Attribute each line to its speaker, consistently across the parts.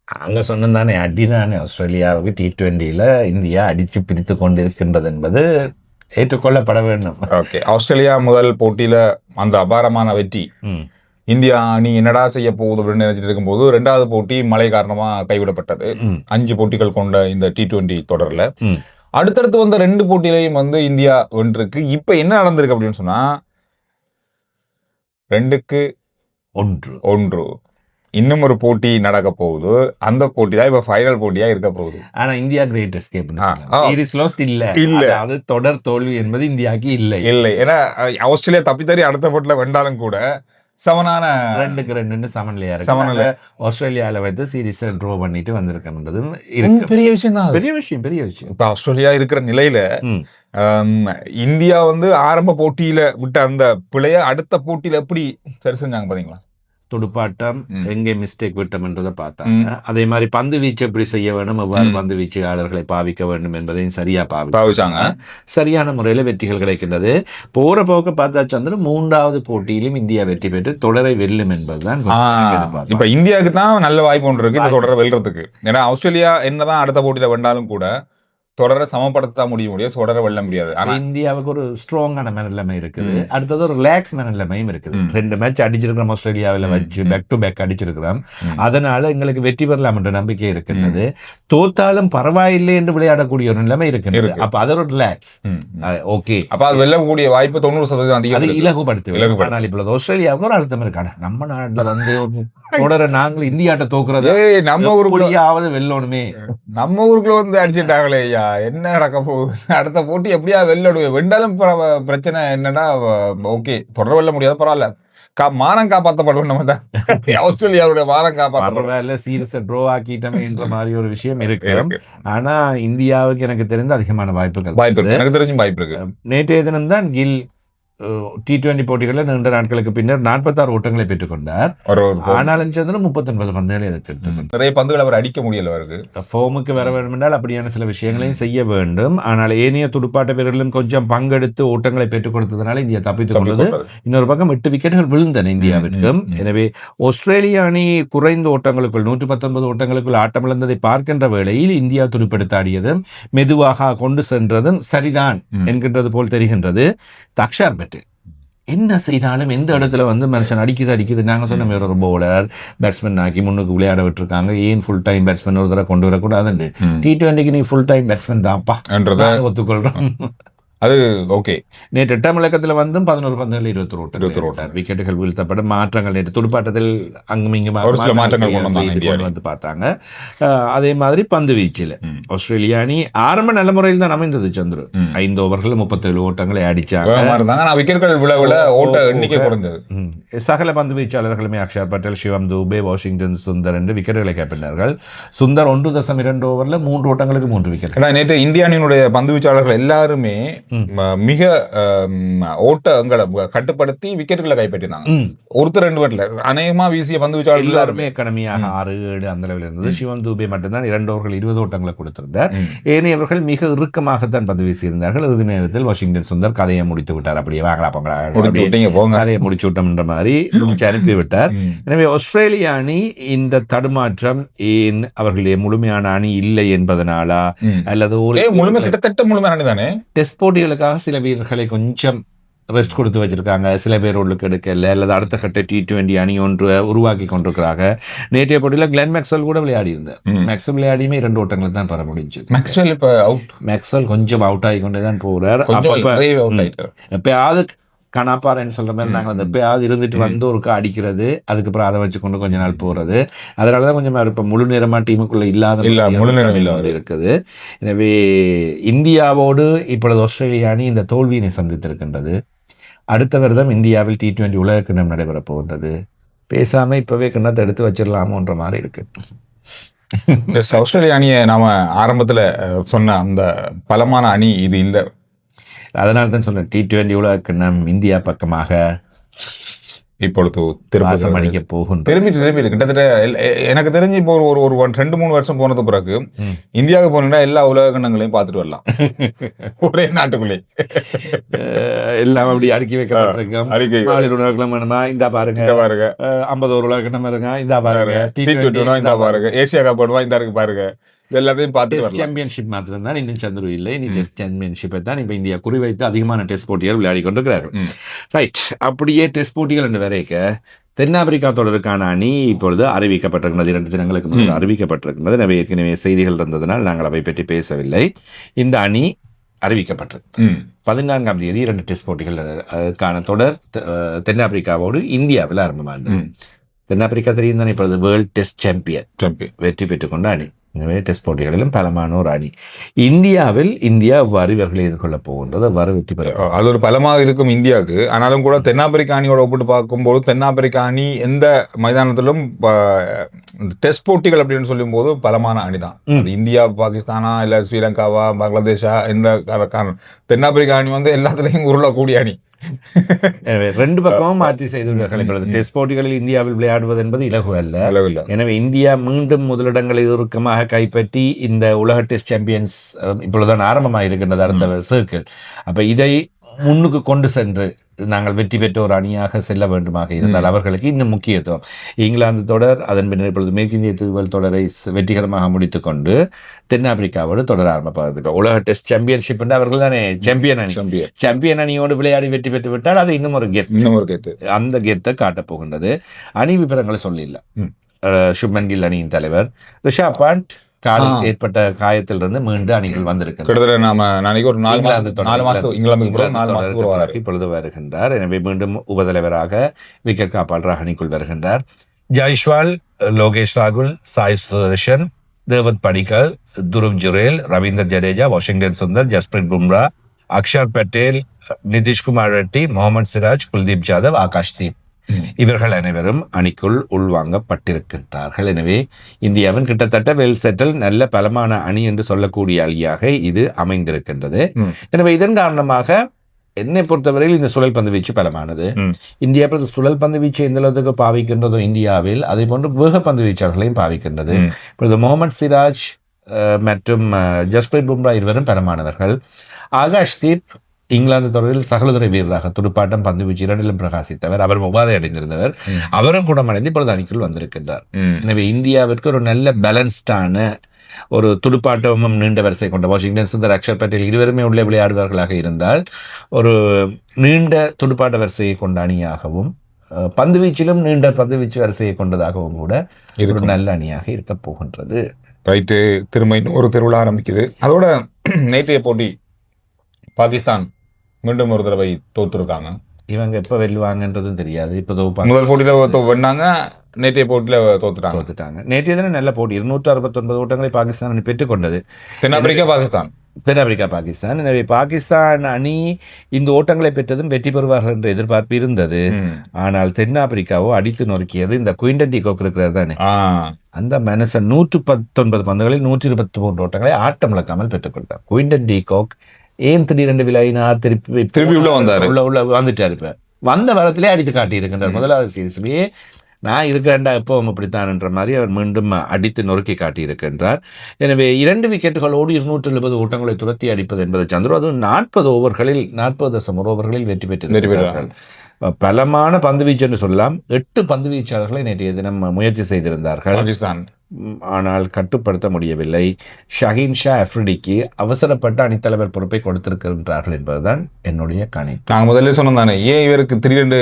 Speaker 1: அங்க சொன்னதானே அடிதானே ஆஸ்திரேலியாவுக்கு T20ல இந்தியா அடிச்சு பிரித்து கொண்டு இருக்கின்றது என்பது ஏற்றுக்கொள்ளப்பட வேண்டும்.
Speaker 2: ஓகே, ஆஸ்திரேலியா முதல் போட்டியில அந்த அபாரமான வெற்றி, இந்தியா அணி என்னடா செய்ய போகுது அப்படின்னு நினைச்சிட்டு இருக்கும்போது 2வது போட்டி மழை காரணமா கைவிடப்பட்டது. 5 போட்டிகள் கொண்ட இந்த T20 தொடர்ல அடுத்தடுத்து வந்த 2 போட்டியிலையும் இந்தியா வென்றிருக்கு. இப்ப என்ன நடந்திருக்கு அப்படின்னு சொன்னா 2-1 இன்னும் ஒரு போட்டி நடக்க போகுது. அந்த போட்டி தான் இப்ப ஃபைனல் போட்டியா இருக்க போகுது.
Speaker 1: ஆனா India great escape. Series last இல்ல, அது தொடர் தோல்வி என்பது இந்தியாவுக்கு இல்லை.
Speaker 2: ஏன்னா ஆஸ்திரேலியா தப்பித்தறி அடுத்த போட்டில வென்றாலும் கூட சமனான
Speaker 1: 2-2 சமநிலையா இருக்கு. ஆஸ்திரேலியால வந்து சீரிஸ் ட்ரோ பண்ணிட்டு வந்திருக்கிறது
Speaker 2: பெரிய விஷயம் தான்.
Speaker 1: பெரிய விஷயம்.
Speaker 2: இப்ப ஆஸ்திரேலியா இருக்கிற நிலையில இந்தியா ஆரம்ப போட்டியில விட்ட அந்த பிழைய அடுத்த போட்டியில எப்படி சரி செஞ்சாங்க பாத்தீங்களா?
Speaker 1: துடுப்பாட்டம் எங்கே மிஸ்டேக் விட்டோம்ன்றதை பார்த்தாங்க. அதே மாதிரி பந்து வீச்சு எப்படி செய்ய வேண்டும், எவ்வாறு பந்து வீச்சாளர்களை பாவிக்க வேண்டும் என்பதையும் சரியா பாவிச்சாங்க. சரியான முறையில் வெற்றிகள் கிடைக்கின்றது. போற போக்க பார்த்தா சந்திரன் 3வது போட்டியிலும் இந்தியா வெற்றி பெற்று தொடரை வெல்லும் என்பதுதான்.
Speaker 2: இப்ப இந்தியாவுக்கு தான் நல்ல வாய்ப்பு ஒன்று இருக்கு இந்த தொடரை வெல்றதுக்கு. ஏன்னா ஆஸ்திரேலியா என்னதான் அடுத்த போட்டியில வென்றாலும் கூட தொடரை சமப்படுத்த முடியாது, தொடரை வெல்ல முடியாது. ஆனா
Speaker 1: இந்தியாவுக்கு ஒரு ஸ்ட்ராங்கான மனநிலைமை இருக்குது. அடுத்தது ஒரு ரிலாக்ஸ் மனநிலைமையும் இருக்குது. 2 மேட்ச் அடிச்சிருக்கிறோம் ஆஸ்திரேலியாவில் வச்சு, பேக் டு பேக் அடிச்சிருக்கிறோம். அதனால எங்களுக்கு வெற்றி பெறலாம் என்ற நம்பிக்கை இருக்கின்றது. தோத்தாலும் பரவாயில்லை என்று விளையாடக்கூடிய ஒரு நிலைமை இருக்கின்றது. அப்ப அது ஒரு ரிலாக்ஸ். ஓகே,
Speaker 2: அப்ப அது வெல்லக்கூடிய வாய்ப்பு 90% அதிகம்.
Speaker 1: அது இலகுபடுத்து. ஆனால் இப்ப ஆஸ்திரேலியாவுக்கு ஒரு அழுத்தம் இருக்காங்க. நம்ம நாட்டுல தொடரை நாங்கள் இந்தியாட்ட தோக்குறது, நம்ம ஊருக்குள்ளாவது வெல்லணுமே.
Speaker 2: நம்ம ஊருக்குள்ள அடிச்சுட்டாங்களே, என்ன நடக்க போகுது, அடுத்த போட்டி எப்படியா வெல்லடுவே, வெண்டாலும் பிரச்சனை என்னன்னா ஓகே தொடர் வெல்ல முடியாது, பரவாயில்ல, மானம் காப்பாற்றப்படுவோம். நம்ம தான் ஆஸ்திரேலியாவுடைய மானம் காப்பாற்ற
Speaker 1: சீரியஸை ட்ரோ ஆக்கிட்டோம் என்ற மாதிரி ஒரு விஷயம் இருக்கு. ஆனா இந்தியாவுக்கு எனக்கு தெரிந்த அதிகமான வாய்ப்புகள்
Speaker 2: எனக்கு தெரிஞ்சும் வாய்ப்பு இருக்கு.
Speaker 1: நேற்றைய தினம் தான் கில் T20 போட்டிகளில் நீண்ட நாட்களுக்கு பின்னர் 46 ஓட்டங்களை பெற்றுக்கொண்டார். ஆனாலும் 39 பந்துகளை எடுத்துக்கொண்டார்.
Speaker 2: நிறைய பந்துகள் அவர் அடிக்க முடியல. அவருக்கு
Speaker 1: ஃபோமுக்கு வர வேண்டும் என்றால் அப்படியான சில விஷயங்களையும் செய்ய வேண்டும். ஆனால் ஏனைய துடுப்பாட்ட வீரர்களும் கொஞ்சம் பங்கெடுத்து ஓட்டங்களை பெற்றுக் கொடுத்ததுனால இந்தியா தப்பித்துக் கொண்டது. இன்னொரு பக்கம் 8 விக்கெட்டுகள் விழுந்தன இந்தியாவிற்கும். எனவே ஆஸ்திரேலியா அணி குறைந்த ஓட்டங்களுக்குள் 119 ஓட்டங்களுக்குள் ஆட்டமிழந்ததை பார்க்கின்ற வேளையில் இந்தியா துடுப்பெடுத்தாடியதும் மெதுவாக கொண்டு சென்றதும் சரிதான் என்கின்றது போல் தெரிகின்றது. தக்ஷார் என்ன செய்தாலும் எந்த இடத்துல மனுஷன் அடிக்குது. நாங்கள் சொன்ன மாதிரி ஒரு பவுலர் பேட்ஸ்மேன் ஆக்கி முன்னுக்கு விளையாட விட்டுருக்காங்க. ஏன் ஃபுல் டைம் பேட்ஸ்மேன் ஒரு தடவை கொண்டு வரக்கூடாதுன்னு T20க்கு நீ ஃபுல் டைம் பேட்ஸ்மேன் தான்ப்பா ஒத்துக்கொள்றோம்.
Speaker 2: அது ஓகே.
Speaker 1: நேற்று 8ஆம் இலக்கத்தில் 11 பந்துகள் 21 ஓட்டம் விக்கெட்டுகள் வீழ்த்தப்படும். மாற்றங்கள் நேற்று துடுப்பாட்டத்தில் அங்கும் இங்கும் வந்து பார்த்தாங்க. அதே மாதிரி பந்து வீச்சில் ஆஸ்திரேலியா அணி ஆரம்ப நல்ல முறையில் தான் அமைந்தது. சந்திரு 5 ஓவர்கள் 37 ஓட்டங்களை அடிச்சாங்க. சகல பந்து வீச்சாளர்களுமே அக்ஷர் பட்டேல், சிவம் தூபே, வாஷிங்டன் சுந்தர் என்று விக்கெட்டுகளை கைப்பற்றினார்கள். சுந்தர் 1.2 ஓவரில் 3 ஓட்டங்களுக்கு 3 விக்கெட்.
Speaker 2: நேற்று இந்திய அணியினுடைய பந்து வீச்சாளர்கள் எல்லாருமே மிக ஓட்டங்களை கட்டுப்படுத்தி விக்கெட்டுகளை கைப்பற்றினாங்க. ஒருத்தர் 2 விக்கெட்ல அநேகமா வீசிய பந்து வீச்சாளர்கள் எல்லாருமே
Speaker 1: எக்கனமியாக 6-7 அந்த அளவில் இருந்தது. சிவம் தூபே மட்டும்தான் 2 ஓவர்கள் 20 ஓட்டங்களை கொடுத்திருந்தார். ஏனையவர்கள் மிக இறுக்கமாகத்தான் பந்து வீசியிருந்தார்கள். இறுதி நேரத்தில் வாஷிங்டன் சுந்தர் கதையை முடித்து விட்டார். அப்படியே வாங்கலாம் போங்க, கதையை முடிச்சு விட்டோம் என்ற மாதிரி அனுப்பிவிட்டார். எனவே ஆஸ்திரேலியா அணி இந்த தடுமாற்றம் ஏன் அவர்களுடைய முழுமையான அணி இல்லை என்பதனாலா, அல்லது
Speaker 2: கிட்டத்தட்ட முழுமையான அணி தானே,
Speaker 1: டெஸ்ட் போட்டிகளுக்காக சில வீரர்களை கொஞ்சம் ரெஸ்ட் கொடுத்து வச்சிருக்காங்க, சில பேர் உள்ளுக்கு எடுக்கல, அல்லது அடுத்த கட்ட T20 அணி ஒன்று உருவாக்கி கொண்டிருக்கிறாங்க. நேற்றைய போட்டியில் கிளென் மேக்ஸ்வெல் கூட விளையாடி இருந்தார். மேக்ஸ்வெல் விளையாடியுமே 2 ஓட்டங்களை தான் பெற முடிஞ்சு. மேக்ஸ்வெல் கொஞ்சம் அவுட் ஆகி கொண்டே தான் போறார். எப்பயாவது கணாப்பாறைன்னு சொல்ற மாதிரி நாங்கள் எப்பயாவது இருந்துட்டு ஒருக்கா அடிக்கிறது, அதுக்கப்புறம் அதை வச்சு கொண்டு கொஞ்ச நாள் போறது. அதனாலதான் கொஞ்சம் இப்போ முழு நேரமா டீமுக்குள்ள இல்லாத இருக்குது. எனவே இந்தியாவோடு இப்பொழுது ஆஸ்திரேலியா அணி இந்த தோல்வியினை சந்தித்திருக்கின்றது. அடுத்த வருடம் இந்தியாவில் T20 உலக கிண்ணம் நடைபெற போகின்றது. பேசாம இப்பவே கிண்ணத்தை எடுத்து வச்சிடலாமோன்ற மாதிரி இருக்கு.
Speaker 2: ஆஸ்திரேலியா அணியை நாம ஆரம்பத்துல சொன்ன அந்த பலமான அணி இது இல்லை.
Speaker 1: அதனால தான் சொன்னேன் T20 உலக கிண்ணம் இந்தியா பக்கமாக
Speaker 2: இப்பொழுது திரும்ப
Speaker 1: வாசம் அடிக்க போகும்.
Speaker 2: திரும்பி கிட்டத்தட்ட எனக்கு தெரிஞ்சு இப்போ ஒரு 2-3 வருஷம் போனது பிறகு இந்தியாவுக்கு போனீங்கன்னா எல்லா உலக கிண்ணங்களையும் பார்த்துட்டு வரலாம். ஒரே நாட்டுக்குள்ளே
Speaker 1: எல்லாம் அப்படி அடுக்கி வைக்கப்பட்டிருக்கோம். உலகம் வேணுமா இந்த பாருங்க, 50 உலக கிண்ணம் இருங்க இந்த பாருங்க,
Speaker 2: T20 இந்த பாருங்க, ஏசியா கப் வேணுமா இந்த இருக்கு பாருங்க, எல்லாத்தையும் பார்த்து
Speaker 1: சாம்பியன்ஷிப் மாத்திரம் தான் இன்னும் சந்துரு இல்லை. இனி டெஸ்ட் சாம்பியன்ஷிப்பை தான் இப்போ இந்தியா குறிவைத்து அதிகமான டெஸ்ட் போட்டிகள் விளையாடி கொண்டிருக்கிறார்கள். ரைட், அப்படியே டெஸ்ட் போட்டிகள் என்று வரைக்க தென்னாப்பிரிக்கா தொடருக்கான அணி இப்பொழுது அறிவிக்கப்பட்டிருக்கிறது. 2 தினங்களுக்கு முன்பு அறிவிக்கப்பட்டிருக்கிறது. எனவே ஏற்கனவே செய்திகள் இருந்ததனால் நாங்கள் அவை பற்றி பேசவில்லை. இந்த அணி அறிவிக்கப்பட்டிருக்கு. 14ஆம் தேதி 2 டெஸ்ட் போட்டிகளுக்கான தொடர் தென்னாப்பிரிக்காவோடு இந்தியாவில் ஆரம்பமானது. தென்னாப்பிரிக்கா தெரியும் தானே, இப்பொழுது வேர்ல்ட் டெஸ்ட் சாம்பியன் வெற்றி பெற்றுக்கொண்ட அணி. எனவே டெஸ்ட் போட்டிகளிலும் பலமான ஒரு அணி. இந்தியாவில் இந்தியா எவ்வாறு இவர்களை எதிர்கொள்ள போகின்றது, எவ்வாறு வெற்றி பெற,
Speaker 2: அது ஒரு பலமாக இருக்கும் இந்தியாவுக்கு. ஆனாலும் கூட தென்னாப்பிரிக்கா அணியோட ஒப்பிட்டு பார்க்கும்போது தென்னாப்பிரிக்கா அணி எந்த மைதானத்திலும் டெஸ்ட் போட்டிகள் அப்படின்னு சொல்லும் போது பலமான அணி தான். இந்தியா, பாகிஸ்தானா இல்ல ஸ்ரீலங்காவா, பங்களாதேஷா, எந்த காரணம் தென்னாப்பிரிக்கா அணி வந்து எல்லாத்துலயும் உருளக்கூடிய அணி.
Speaker 1: எனவே 2 பக்கமும் மாற்றி செய்துள்ளார்கள். டெஸ்ட் போட்டிகளில் இந்தியாவில் விளையாடுவது என்பது இலகு அல்ல. எனவே இந்தியா மீண்டும் முதலிடங்களை இறுக்கமாக கைப்பற்றி இந்த உலக டெஸ்ட் சாம்பியன்ஸ் இப்பொழுதுதான் ஆரம்பமாக இருக்கின்றது அடுத்த சர்க்கிள். அப்ப இதை முன்னுக்கு கொண்டு சென்று நாங்கள் வெற்றி பெற்ற ஒரு அணியாக செல்ல வேண்டுமாக இருந்தால் அவர்களுக்கு இன்னும் முக்கியத்துவம். இங்கிலாந்து தொடர், அதன் பின்னர் இப்பொழுது மேற்கிந்திய தீவுகள் தொடரை வெற்றிகரமாக முடித்துக் கொண்டு தென்னாப்பிரிக்காவோடு தொடர ஆரம்பிப்பாங்க. உலக டெஸ்ட் சாம்பியன்ஷிப் என்று அவர்கள் தானே சாம்பியன் அணியோடு விளையாடி வெற்றி பெற்று விட்டால் அது இன்னும் ஒரு கெத்து. அந்த கெத்தை காட்டப் போகின்றது. அணி விவரங்களை சொல்லிடலாம். சுப்மன் கில் அணியின் தலைவர், ரிஷப் பண்ட் காலில் ஏற்பட்ட காயத்திலிருந்து மீண்டும் அணிகள் வந்திருக்கிறது. இப்பொழுது வருகின்றார். எனவே மீண்டும் உபதலைவராக விக்கெட் காப்பாளராக அணிக்குள் வருகின்றார். ஜெய்ஸ்வால், லோகேஷ் ராகுல், சாய் சுதர்ஷன், தேவத் படிக்கல், துருவ் ஜுரேல், ரவீந்தர் ஜடேஜா, வாஷிங்டன் சுந்தர், ஜஸ்பிரீத் பும்ரா, அக்ஷர் பட்டேல், நிதிஷ்குமார் ரெட்டி, முகமது சிராஜ், குல்தீப் ஜாதவ், ஆகாஷ்தீப் இவர்கள் அனைவரும் அணிக்குள் உள்வாங்கப்பட்டிருக்கின்றார்கள். எனவே இந்தியாவின் கிட்டத்தட்ட வெல் செட்டில் நல்ல பலமான அணி என்று சொல்லக்கூடிய அணியாக இது அமைந்திருக்கின்றது. எனவே இதன் காரணமாக என்னை பொறுத்தவரையில் இந்த சுழல் பந்து வீச்சு பலமானது. இந்தியா சுழல் பந்து வீச்சு எந்த அளவுக்கு பாவிக்கின்றதோ இந்தியாவில் அதே போன்று வேக பந்து வீச்சாளர்களையும் பாவிக்கின்றது. இப்பொழுது முகமது சிராஜ் மற்றும் ஜஸ்பிரீத் பும்ரா இருவரும் பலமானவர்கள். ஆகாஷ்தீப் இங்கிலாந்து தொடரில் சகலதுறை வீரராக துடுப்பாட்டம், பந்து வீச்சு 2லும் பிரகாசித்தவர். அவர் உபாதை அடைந்திருந்தவர். அவரும் குணமடைந்து இப்பொழுது அணிக்குள் வந்திருக்கின்றார். எனவே இந்தியாவிற்கு ஒரு நல்ல பேலன்ஸ்டான ஒரு துடுப்பாட்டமும் நீண்ட வரிசை கொண்ட வாஷிங்டன் சுந்தர், அக்ஷர் பட்டேல் இருவருமே உள்ளே விளையாடுவார்களாக இருந்தால் ஒரு நீண்ட துடுப்பாட்ட வரிசையை கொண்ட அணியாகவும் பந்து வீச்சிலும் நீண்ட பந்து வீச்சு வரிசையை கொண்டதாகவும் கூட ஒரு நல்ல அணியாக இருக்க போகின்றது.
Speaker 2: ரைட்டு, திரும்ப ஒரு திருவிழா ஆரம்பிக்குது. அதோட நேற்றைய போட்டி பாகிஸ்தான் மீண்டும் ஒரு தடவை தோத்துருக்காங்க.
Speaker 1: இவங்க எப்போ வெல்லுவாங்கன்றதும் தெரியாது. இப்போ
Speaker 2: முதல் போட்டியில் வென்னாங்க, நேற்றைய போட்டியில் தோத்துட்டாங்க.
Speaker 1: நேற்றைய தினம் நல்ல போட்டி, 269 ஓட்டங்களை பாகிஸ்தான் அணி பெற்றுக்கொண்டது.
Speaker 2: தென்னாப்பிரிக்கா
Speaker 1: பாகிஸ்தான். எனவே பாகிஸ்தான் அணி இந்த ஓட்டங்களை பெற்றதும் வெற்றி பெறுவார்கள் என்ற எதிர்பார்ப்பு இருந்தது. ஆனால் தென்னாப்பிரிக்காவோ அடித்து நொறுக்கியது இந்த குயின்டன் டி கோக் இருக்கிறார் தானே, அந்த மனுஷன் 119 பந்துகளில் 123 ஓட்டங்களை ஆட்டம் இழக்காமல் பெற்றுக்கொண்டார். குயின்டன் டி கோக் ஏன் திடீரென்று விளையினார், திருப்பி உள்ள வந்துட்டார். இப்ப வந்த வரத்திலே அடித்து காட்டி இருக்கின்றார். முதலாவது சீரீஸ்லயே நான் இருக்கிறேன்டா எப்பவும் இப்படித்தான் என்ற மாதிரி அவர் மீண்டும் அடித்து நொறுக்கி காட்டியிருக்கின்றார். எனவே 2 விக்கெட்டுகளோடு 270 ஓட்டங்களை துரத்தி அடிப்பது என்பது சந்துரு, அதுவும் 40 ஓவர்களில் 40.1 ஓவர்களில் வெற்றி பெற்றிருக்கிறார்கள். பலமான பந்து வீச்சு என்று சொல்லலாம். 8 பந்து வீச்சாளர்களை நேற்றைய தினம் முயற்சி செய்திருந்தார்கள் பாகிஸ்தான், ஆனால் கட்டுப்படுத்த முடியவில்லை. ஷஹீன் ஷா அஃப்ரிடிக்கு அவசரப்பட்ட அணித்தலைவர் பொறுப்பை கொடுத்திருக்கின்றார்கள் என்பதுதான் என்னுடைய கணிப்பு.
Speaker 2: நாங்கள் முதல்ல சொன்னோம் தானே, ஏன் இவருக்கு திடீரென்று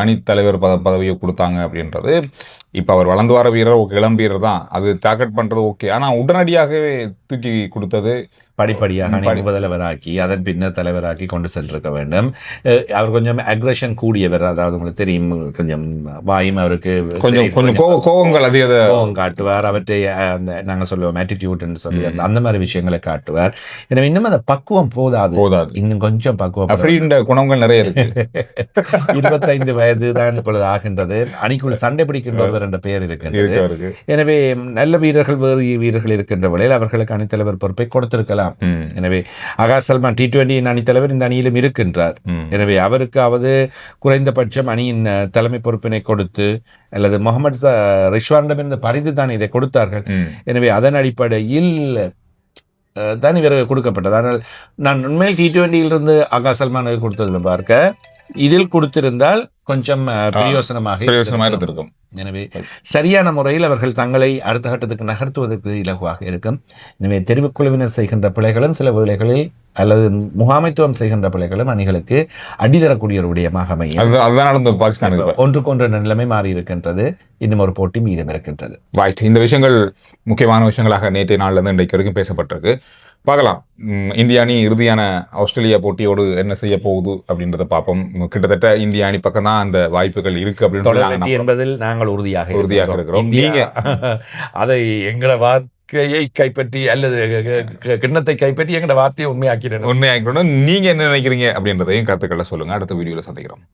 Speaker 2: அணித்தலைவர் பதவியை கொடுத்தாங்க அப்படின்றது. இப்போ அவர் வளர்ந்து வர வீரர், இளம் வீரர் தான், அது டார்கெட் பண்ணுறது ஓகே. ஆனால் உடனடியாகவே தூக்கி கொடுத்தது
Speaker 1: படிப்படியாக உபதலைவராக்கி அதன் பின்னர் தலைவராக்கி கொண்டு சென்றிருக்க வேண்டும். அவர் கொஞ்சம் அக்ரெஷன் கூடியவர், அதாவது உங்களுக்கு தெரியும், கொஞ்சம் வாயும் அவருக்கு
Speaker 2: கொஞ்சம் கோபங்கள் அதிக
Speaker 1: கோபம் காட்டுவார். காட்டுவார், அவற்றை அந்த நாங்கள் சொல்லுவோம் ஆட்டிடியூட்னு சொல்லி அந்த மாதிரி விஷயங்களை காட்டுவார். எனவே இன்னும் அந்த பக்குவம் போதாது, இன்னும் கொஞ்சம் பக்குவம்.
Speaker 2: குணங்கள் நிறைய இருக்கு.
Speaker 1: 25 வயது தான் இப்பொழுது ஆகின்றது. அணிக்குள் சண்டை பிடிக்கின்றவர் என்ற பெயர் இருக்கின்றது. எனவே நல்ல வீரர்கள், வேறு வீரர்கள் இருக்கின்ற வகையில் அவர்களுக்கு அணித்தலைவர் பொறுப்பை கொடுத்திருக்கலாம். எனவே ஆகாஷ் சல்மான் T20 அணித்தலைவர் இந்த அணியிலும் இருக்கின்றார். எனவே அவருக்காவது குறைந்தபட்சம் அணியின் தலைமை பொறுப்பினை கொடுத்து, அல்லது முகமது ரிஷ்வானிடமிருந்து பரிந்து தான் இதை கொடுத்தார்கள். எனவே அதன் அடிப்படையில் தான் இவருக்கு கொடுக்கப்பட்டது. ஆனால் நான் உண்மையில் T20 ஆகாஷ் சல்மானுக்கு கொடுத்ததில் பார்க்க இதில் கொடுத்திருந்தால் கொஞ்சம் பிரயோசனமாக
Speaker 2: இருந்திருக்கும்.
Speaker 1: எனவே சரியான முறையில் அவர்கள் தங்களை அடுத்த கட்டத்துக்கு நகர்த்துவதற்கு இலகுவாக இருக்கும். எனவே தெரிவுக்குழுவினர் செய்கின்ற பிழைகளும் சில வேளைகளில், அல்லது முகாமைத்துவம் செய்கின்ற பிழைகளும் அணிகளுக்கு அடிதரக்கூடிய ஒரு விடயமாக அமையும்.
Speaker 2: பாகிஸ்தான்
Speaker 1: ஒன்றுக்கொன்று நிலைமை மாறி இருக்கின்றது. இன்னும் ஒரு போட்டி மீதம் இருக்கின்றது.
Speaker 2: இந்த விஷயங்கள் முக்கியமான விஷயங்களாக நேற்றைய நாள்ல இருந்து இன்றைக்கு வரைக்கும் பேசப்பட்டிருக்கு. பார்க்கலாம் இந்திய அணி இறுதியான ஆஸ்திரேலியா போட்டியோடு என்ன செய்ய போகுது அப்படின்றத பார்ப்போம். கிட்டத்தட்ட இந்திய அணி பக்கம் தான் அந்த வாய்ப்புகள் இருக்கு அப்படின்னு
Speaker 1: என்பதில் நாங்கள் உறுதியாக
Speaker 2: இருக்கிறோம். நீங்க
Speaker 1: அதை எங்களோட வார்த்தையை கைப்பற்றி அல்லது கிண்ணத்தை கைப்பற்றி எங்களோட வார்த்தையை உண்மையாக்கிறோம்.
Speaker 2: நீங்க என்ன நினைக்கிறீங்க அப்படின்றதையும் கருத்துக்களை சொல்லுங்க. அடுத்த வீடியோல சந்திக்கிறோம்.